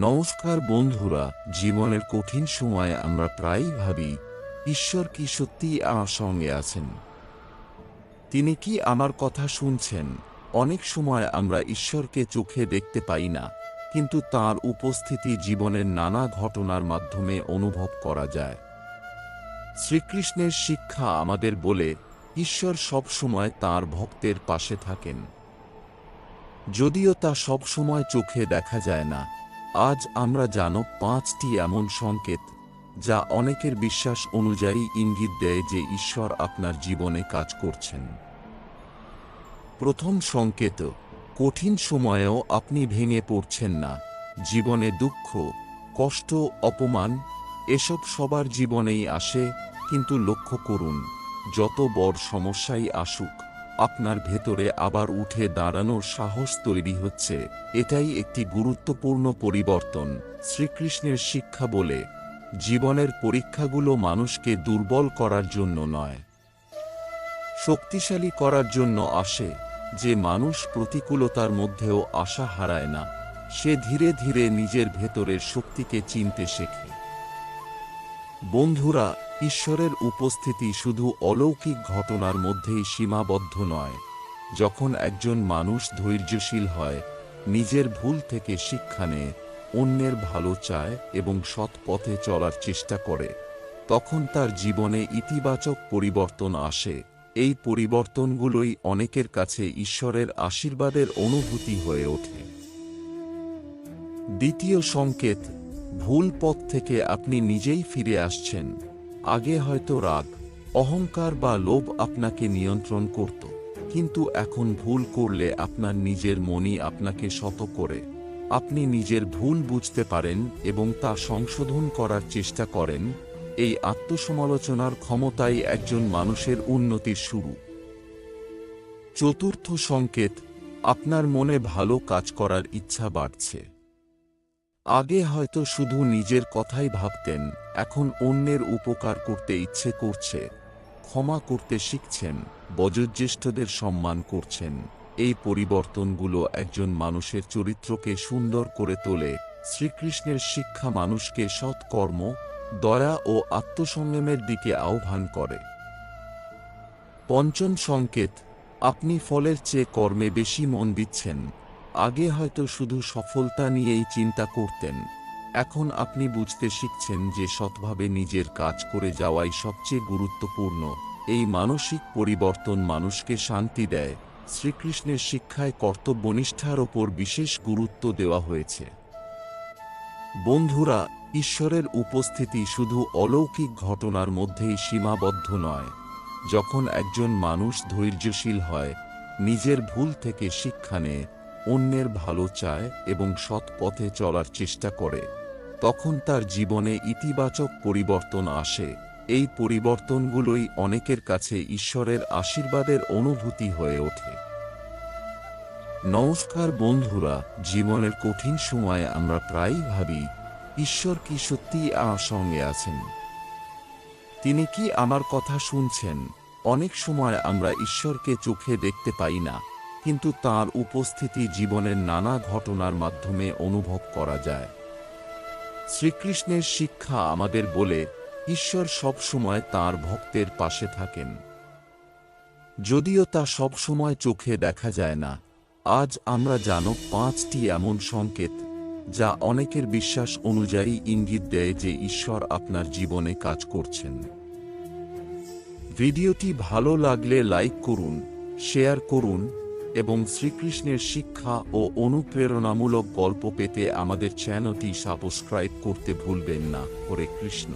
নমস্কার বন্ধুরা, জীবনের কঠিন সময়ে আমরা প্রায়ই ভাবি, ঈশ্বর কি সত্যিই আমার সঙ্গে আছেন? তিনি কি আমার কথা শুনছেন? অনেক সময় আমরা ঈশ্বরকে চোখে দেখতে পাই না, কিন্তু তাঁর উপস্থিতি জীবনের নানা ঘটনার মাধ্যমে অনুভব করা যায়। শ্রীকৃষ্ণের শিক্ষা আমাদের বলে, ঈশ্বর সব সময় তাঁর ভক্তের পাশে থাকেন। যদিও তা সব সময় চোখে দেখা যায় না, আজ আমরা জানো 5টি এমন সংকেত যা অনেকের বিশ্বাস অনুযায়ী ইঙ্গিত দেয় যে ঈশ্বর আপনার জীবনে কাজ করছেন। প্রথম সংকেত, কঠিন সময়েও আপনি ভেঙে পড়ছেন না। জীবনে দুঃখ, কষ্ট, অপমান এসব সবার জীবনেই আসে, কিন্তু লক্ষ্য করুন, যত বড় সমস্যাই আসুক, আপনার ভেতরে আবার উঠে দাঁড়ানোর সাহস তৈরি হচ্ছে। এটাই একটি গুরুত্বপূর্ণ পরিবর্তন। শ্রীকৃষ্ণের শিক্ষা বলে, জীবনের পরীক্ষাগুলো মানুষকে দুর্বল করার জন্য নয়, শক্তিশালী করার জন্য আসে। যে মানুষ প্রতিকূলতার মধ্যেও আশা হারায় না, সে ধীরে ধীরে নিজের ভেতরের শক্তিকে চিনতে শেখে। বন্ধুরা, ঈশ্বরের উপস্থিতি শুধু অলৌকিক ঘটনার মধ্যেই সীমাবদ্ধ নয়। যখন একজন মানুষ ধৈর্যশীল হয়, নিজের ভুল থেকে শিক্ষা নেয়, অন্যের ভালো চায় এবং সৎ পথে চলার চেষ্টা করে, তখন তার জীবনে ইতিবাচক পরিবর্তন আসে। এই পরিবর্তনগুলোই অনেকের কাছে ঈশ্বরের আশীর্বাদের অনুভূতি হয়ে ওঠে। দ্বিতীয় সংকেত, ভুল পথ থেকে আপনি নিজেই ফিরে আসছেন। আগে হয়তো রাগ, অহংকার বা লোভ আপনাকে নিয়ন্ত্রণ করত, কিন্তু এখন ভুল করলে আপনার নিজের মনই আপনাকে শত করে। আপনি নিজের ভুল বুঝতে পারেন এবং তা সংশোধন করার চেষ্টা করেন। এই আত্মসমালোচনার ক্ষমতাই একজন মানুষের উন্নতির শুরু। চতুর্থ সংকেত, আপনার মনে ভালো কাজ করার ইচ্ছা বাড়ছে। আগে হয়তো শুধু নিজের কথাই ভাবতেন, এখন অন্যের উপকার করতে ইচ্ছে করছে। ক্ষমা করতে শিখছেন, বয়োজ্যেষ্ঠদের সম্মান করছেন। এই পরিবর্তনগুলো একজন মানুষের চরিত্রকে সুন্দর করে তোলে। শ্রীকৃষ্ণের শিক্ষা মানুষকে সৎকর্ম, দয়া ও আত্মসংযমের দিকে আহ্বান করে। পঞ্চম সংকেত, আপনি ফলের চেয়ে কর্মে বেশি মন দিচ্ছেন। আগে হয়তো শুধু সফলতা নিয়েই চিন্তা করতেন, এখন আপনি বুঝতে শিখছেন যে সৎভাবে নিজের কাজ করে যাওয়াই সবচেয়ে গুরুত্বপূর্ণ। এই মানসিক পরিবর্তন মানুষকে শান্তি দেয়। শ্রীকৃষ্ণের শিক্ষায় কর্তব্যনিষ্ঠার ওপর বিশেষ গুরুত্ব দেওয়া হয়েছে। বন্ধুরা, ঈশ্বরের উপস্থিতি শুধু অলৌকিক ঘটনার মধ্যেই সীমাবদ্ধ নয়। যখন একজন মানুষ ধৈর্যশীল হয়, নিজের ভুল থেকে শিক্ষা নেয়, অন্যের ভালো চায় এবং সৎ পথে চলার চেষ্টা করে, তখন তার জীবনে ইতিবাচক পরিবর্তন আসে। এই পরিবর্তনগুলোই অনেকের কাছে ঈশ্বরের আশীর্বাদের অনুভূতি হয়ে ওঠে। নমস্কার বন্ধুরা, জীবনের কঠিন সময়ে আমরা প্রায়ই ভাবি, ঈশ্বর কি সত্যিই আমার সঙ্গে আছেন? তিনি কি আমার কথা শুনছেন? অনেক সময় আমরা ঈশ্বরকে চোখে দেখতে পাই না, কিন্তু তাঁর উপস্থিতি জীবনের নানা ঘটনার মাধ্যমে অনুভব করা যায়। শ্রীকৃষ্ণের শিক্ষা আমাদের বলে, ঈশ্বর সব সময় তাঁর ভক্তের পাশে থাকেন। যদিও তা সব সময় চোখে দেখা যায় না, আজ আমরা জানো 5টি এমন সংকেত যা অনেকের বিশ্বাস অনুযায়ী ইঙ্গিত দেয় যে ঈশ্বর আপনার জীবনে কাজ করছেন। ভিডিওটি ভালো লাগলে লাইক করুন, শেয়ার করুন এবং শ্রীকৃষ্ণের শিক্ষা ও অনুপ্রেরণামূলক গল্প পেতে আমাদের চ্যানেলটি সাবস্ক্রাইব করতে ভুলবেন না। হরে কৃষ্ণ।